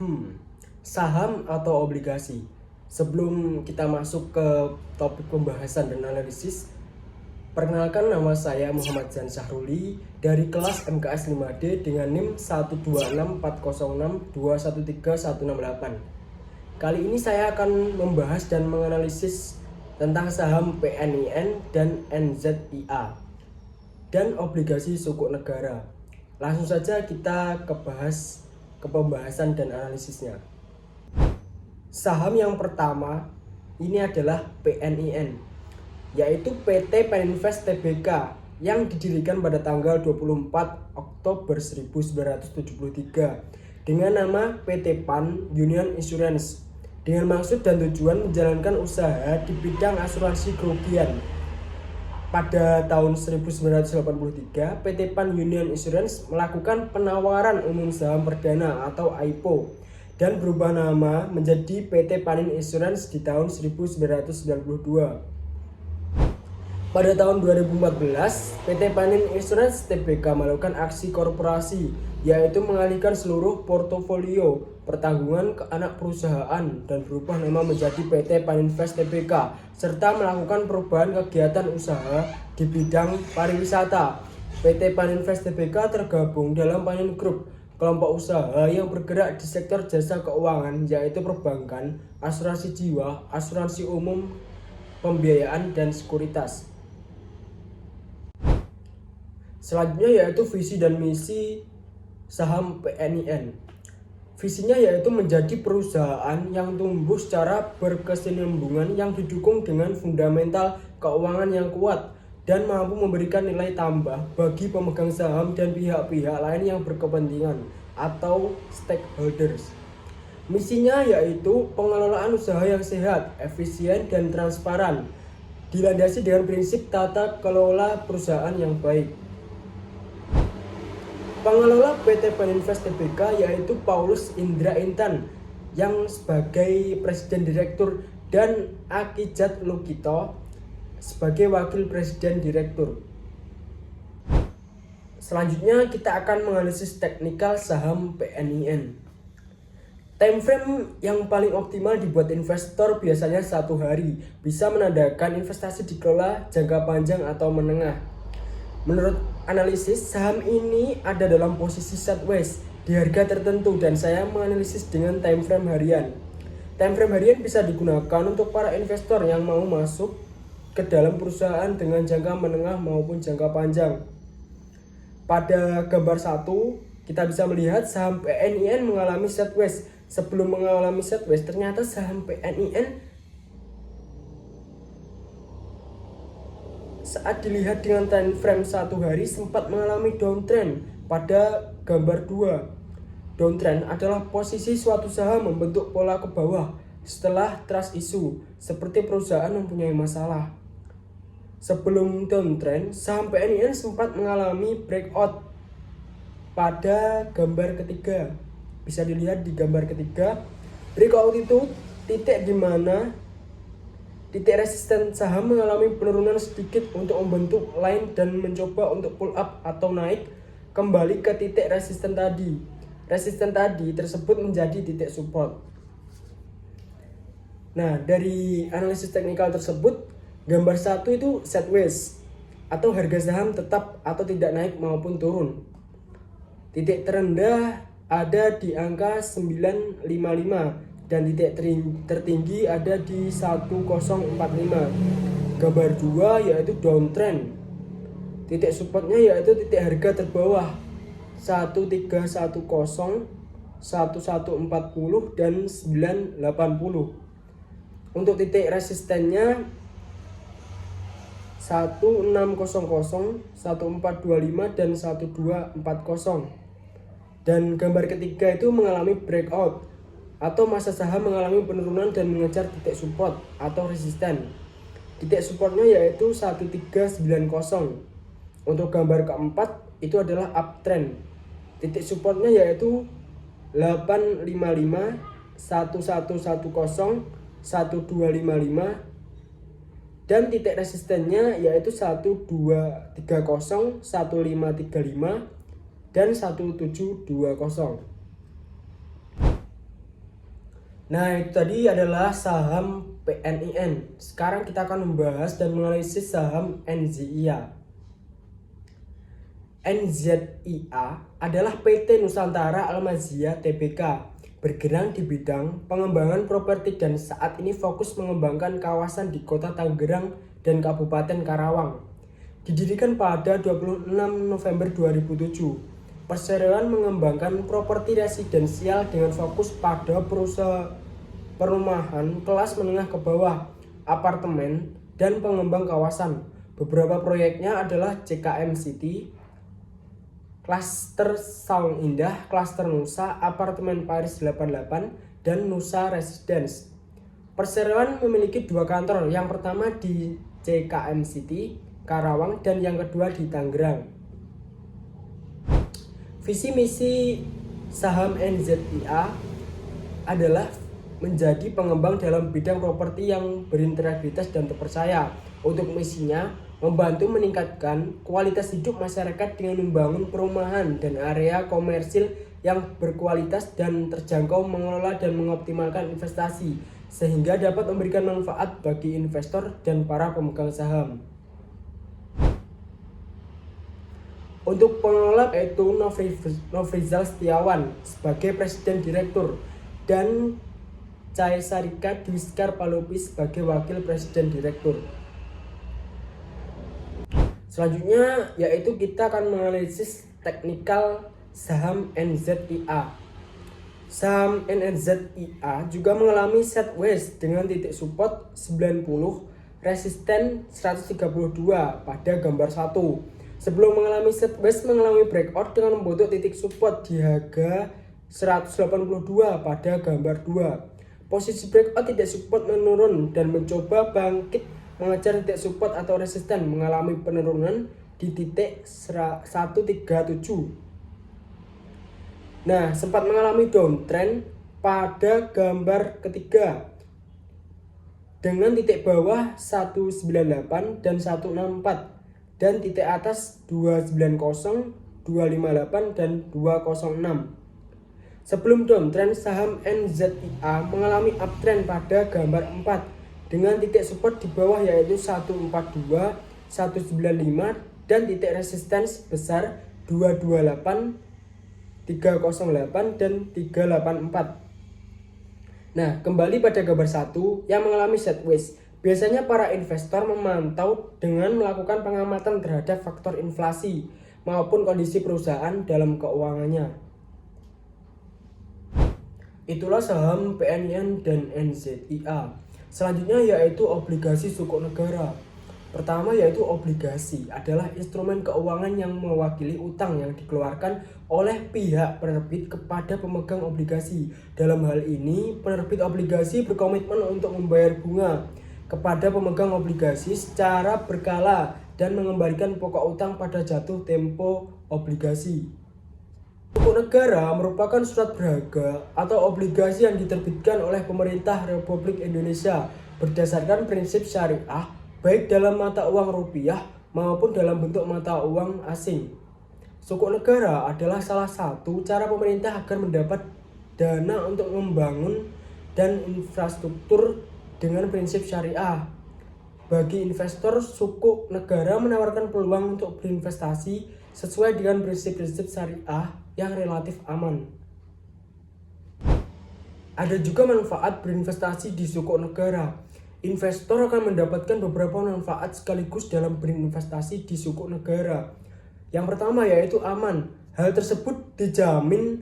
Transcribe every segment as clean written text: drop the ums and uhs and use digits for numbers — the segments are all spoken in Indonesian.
Hmm, Saham atau obligasi? Sebelum kita masuk ke topik pembahasan dan analisis, perkenalkan nama saya Muhammad Zan Syahruli dari kelas MKS 5D dengan NIM 1264062131168. Kali ini saya akan membahas dan menganalisis tentang saham PNIN dan NZIA dan obligasi sukuk negara. Langsung saja kita ke pembahasan dan analisisnya. Saham yang pertama ini adalah PNIN, yaitu PT Peninvest Tbk yang didirikan pada tanggal 24 Oktober 1973 dengan nama PT Pan Union Insurance dengan maksud dan tujuan menjalankan usaha di bidang asuransi kerugian. Pada tahun 1983, PT Pan Union Insurance melakukan penawaran umum saham perdana atau IPO dan berubah nama menjadi PT Panin Insurance di tahun 1992. Pada tahun 2014, PT Panin Insurance Tbk melakukan aksi korporasi, yaitu mengalihkan seluruh portofolio pertanggungan ke anak perusahaan dan berubah nama menjadi PT Paninvest Tbk, serta melakukan perubahan kegiatan usaha di bidang pariwisata. PT Paninvest Tbk tergabung dalam Panin Group, kelompok usaha yang bergerak di sektor jasa keuangan, yaitu perbankan, asuransi jiwa, asuransi umum, pembiayaan, dan sekuritas. Selanjutnya yaitu visi dan misi saham PNIN. Visinya yaitu menjadi perusahaan yang tumbuh secara berkesinambungan yang didukung dengan fundamental keuangan yang kuat dan mampu memberikan nilai tambah bagi pemegang saham dan pihak-pihak lain yang berkepentingan atau stakeholders. Misinya yaitu pengelolaan usaha yang sehat, efisien, dan transparan, dilandasi dengan prinsip tata kelola perusahaan yang baik. Pengelola PT Peninvest Tbk yaitu Paulus Indra Intan yang sebagai Presiden Direktur dan Akijat Lukito sebagai Wakil Presiden Direktur. Selanjutnya kita akan menganalisis teknikal saham PNIN. Time frame yang paling optimal dibuat investor biasanya 1 hari, bisa menandakan investasi dikelola jangka panjang atau menengah. Menurut analisis, saham ini ada dalam posisi sideways di harga tertentu dan saya menganalisis dengan time frame harian. Time frame harian bisa digunakan untuk para investor yang mau masuk ke dalam perusahaan dengan jangka menengah maupun jangka panjang. Pada gambar 1, kita bisa melihat saham PNIN mengalami sideways. Sebelum mengalami sideways, ternyata saham PNIN saat dilihat dengan time frame 1 hari sempat mengalami downtrend. Pada gambar 2, downtrend adalah posisi suatu saham membentuk pola ke bawah setelah trust issue, seperti perusahaan mempunyai masalah. Sebelum downtrend, saham PNIN sempat mengalami breakout pada gambar ketiga. Bisa dilihat di gambar ketiga, breakout itu titik di mana titik resisten saham mengalami penurunan sedikit untuk membentuk line dan mencoba untuk pull up atau naik kembali ke titik resisten tadi. Resisten tadi tersebut menjadi titik support. Nah, dari analisis teknikal tersebut, gambar 1 itu sideways atau harga saham tetap atau tidak naik maupun turun. Titik terendah ada di angka 955 dan titik tertinggi ada di 1045. Gambar 2 yaitu downtrend. Titik supportnya yaitu titik harga terbawah 1310, 1140 dan 980. Untuk titik resistennya 1600, 1425 dan 1240. Dan gambar ketiga itu mengalami breakout atau masa saham mengalami penurunan dan mengejar titik support atau resisten. Titik supportnya yaitu 1390. Untuk gambar keempat itu adalah uptrend. Titik supportnya yaitu 855, 1110, 1255 dan titik resistennya yaitu 1230, 1535 dan 1720. Nah, itu tadi adalah saham PNIN. Sekarang kita akan membahas dan menganalisis saham NZIA. NZIA adalah PT Nusantara Al-Mazia Tbk, bergerak di bidang pengembangan properti dan saat ini fokus mengembangkan kawasan di Kota Tangerang dan Kabupaten Karawang. Didirikan pada 26 November 2007. Perseroan mengembangkan properti residensial dengan fokus pada perumahan kelas menengah ke bawah, apartemen, dan pengembang kawasan. Beberapa proyeknya adalah CKM City, Klaster Saung Indah, Klaster Nusa, Apartemen Paris 88, dan Nusa Residence. Perseroan memiliki 2 kantor, yang pertama di CKM City, Karawang, dan yang kedua di Tangerang. Visi misi saham NZIA adalah menjadi pengembang dalam bidang properti yang berintegritas dan terpercaya. Untuk misinya, membantu meningkatkan kualitas hidup masyarakat dengan membangun perumahan dan area komersil yang berkualitas dan terjangkau, mengelola dan mengoptimalkan investasi, sehingga dapat memberikan manfaat bagi investor dan para pemegang saham. Untuk pengelola yaitu Nofrizal Setiawan sebagai Presiden Direktur dan Caesarika Dwiskar Palupis sebagai Wakil Presiden Direktur. Selanjutnya yaitu kita akan menganalisis teknikal saham NZIA. Saham NZIA juga mengalami sideways dengan titik support 90, resisten 132 pada gambar 1. Sebelum mengalami sideways, mengalami breakout dengan membentuk titik support di harga 182 pada gambar 2. Posisi breakout titik support menurun dan mencoba bangkit mengejar titik support atau resisten, mengalami penurunan di titik 137. Nah, sempat mengalami downtrend pada gambar ketiga dengan titik bawah 198 dan 164 dan titik atas 290, 258 dan 206. Sebelum downtrend, saham NZIA mengalami uptrend pada gambar 4 dengan titik support di bawah yaitu 142, 195 dan titik resistance besar 228, 308 dan 384. Nah, kembali pada gambar 1 yang mengalami sideways. Biasanya para investor memantau dengan melakukan pengamatan terhadap faktor inflasi maupun kondisi perusahaan dalam keuangannya. Itulah saham PNIN dan NZIA. Selanjutnya yaitu obligasi sukuk negara. Pertama yaitu obligasi adalah instrumen keuangan yang mewakili utang yang dikeluarkan oleh pihak penerbit kepada pemegang obligasi. Dalam hal ini, penerbit obligasi berkomitmen untuk membayar bunga kepada pemegang obligasi secara berkala dan mengembalikan pokok utang pada jatuh tempo obligasi. Sukuk negara merupakan surat berharga atau obligasi yang diterbitkan oleh pemerintah Republik Indonesia berdasarkan prinsip syariah, baik dalam mata uang rupiah maupun dalam bentuk mata uang asing. Sukuk negara adalah salah satu cara pemerintah agar mendapat dana untuk membangun dan infrastruktur dengan prinsip syariah. Bagi investor, sukuk negara menawarkan peluang untuk berinvestasi sesuai dengan prinsip-prinsip syariah yang relatif aman. Ada juga manfaat berinvestasi di sukuk negara. Investor akan mendapatkan beberapa manfaat sekaligus dalam berinvestasi di sukuk negara. Yang pertama yaitu aman. Hal tersebut dijamin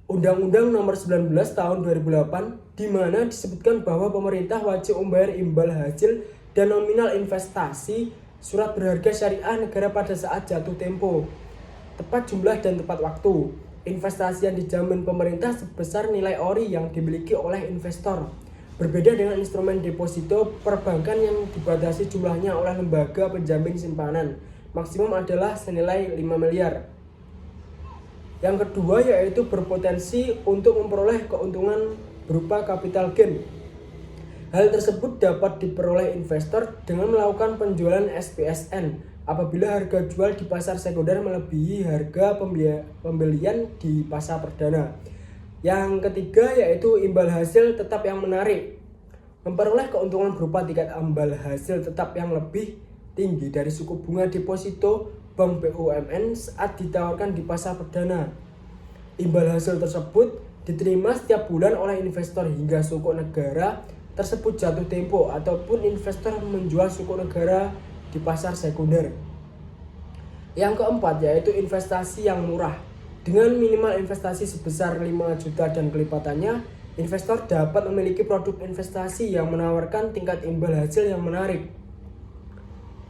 Undang-Undang Nomor 19 Tahun 2008 di mana disebutkan bahwa pemerintah wajib membayar imbal hasil dan nominal investasi surat berharga syariah negara pada saat jatuh tempo, tepat jumlah dan tepat waktu. Investasi yang dijamin pemerintah sebesar nilai ori yang dimiliki oleh investor. Berbeda dengan instrumen deposito perbankan yang dibatasi jumlahnya oleh lembaga penjamin simpanan. Maksimum adalah senilai 5 miliar. Yang kedua yaitu berpotensi untuk memperoleh keuntungan berupa capital gain. Hal tersebut dapat diperoleh investor dengan melakukan penjualan SPSN apabila harga jual di pasar sekunder melebihi harga pembelian di pasar perdana. Yang ketiga yaitu imbal hasil tetap yang menarik. Memperoleh keuntungan berupa tingkat imbal hasil tetap yang lebih tinggi dari suku bunga deposito Bank BUMN saat ditawarkan di pasar perdana. Imbal hasil tersebut diterima setiap bulan oleh investor hingga suku negara tersebut jatuh tempo ataupun investor menjual suku negara di pasar sekunder. Yang keempat yaitu investasi yang murah. Dengan minimal investasi sebesar 5 juta dan kelipatannya, investor dapat memiliki produk investasi yang menawarkan tingkat imbal hasil yang menarik.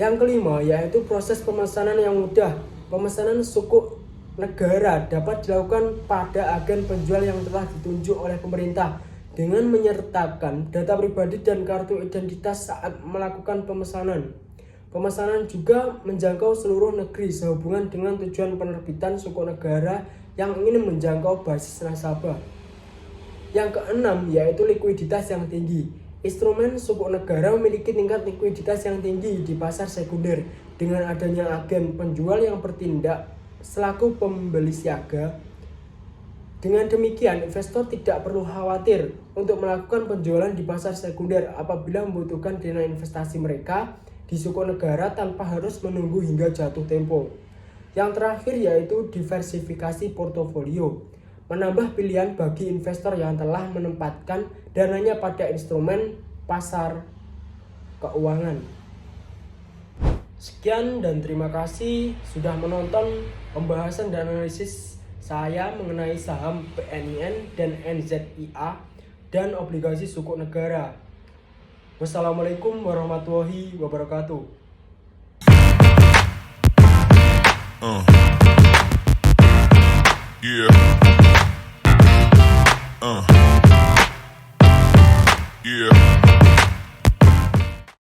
Yang kelima yaitu proses pemesanan yang mudah. Pemesanan suku negara dapat dilakukan pada agen penjual yang telah ditunjuk oleh pemerintah dengan menyertakan data pribadi dan kartu identitas saat melakukan pemesanan. Pemesanan juga menjangkau seluruh negeri sehubungan dengan tujuan penerbitan suku negara yang ingin menjangkau basis nasabah. Yang keenam yaitu likuiditas yang tinggi. Instrumen suku negara memiliki tingkat likuiditas yang tinggi di pasar sekunder dengan adanya agen penjual yang bertindak selaku pembeli siaga. Dengan demikian, investor tidak perlu khawatir untuk melakukan penjualan di pasar sekunder apabila membutuhkan dana investasi mereka di suku negara tanpa harus menunggu hingga jatuh tempo. Yang terakhir yaitu diversifikasi portofolio. Menambah pilihan bagi investor yang telah menempatkan dananya pada instrumen pasar keuangan. Sekian dan terima kasih sudah menonton pembahasan dan analisis saya mengenai saham PNIN dan NZIA dan obligasi suku negara. Wassalamualaikum warahmatullahi wabarakatuh. Yeah. Yeah.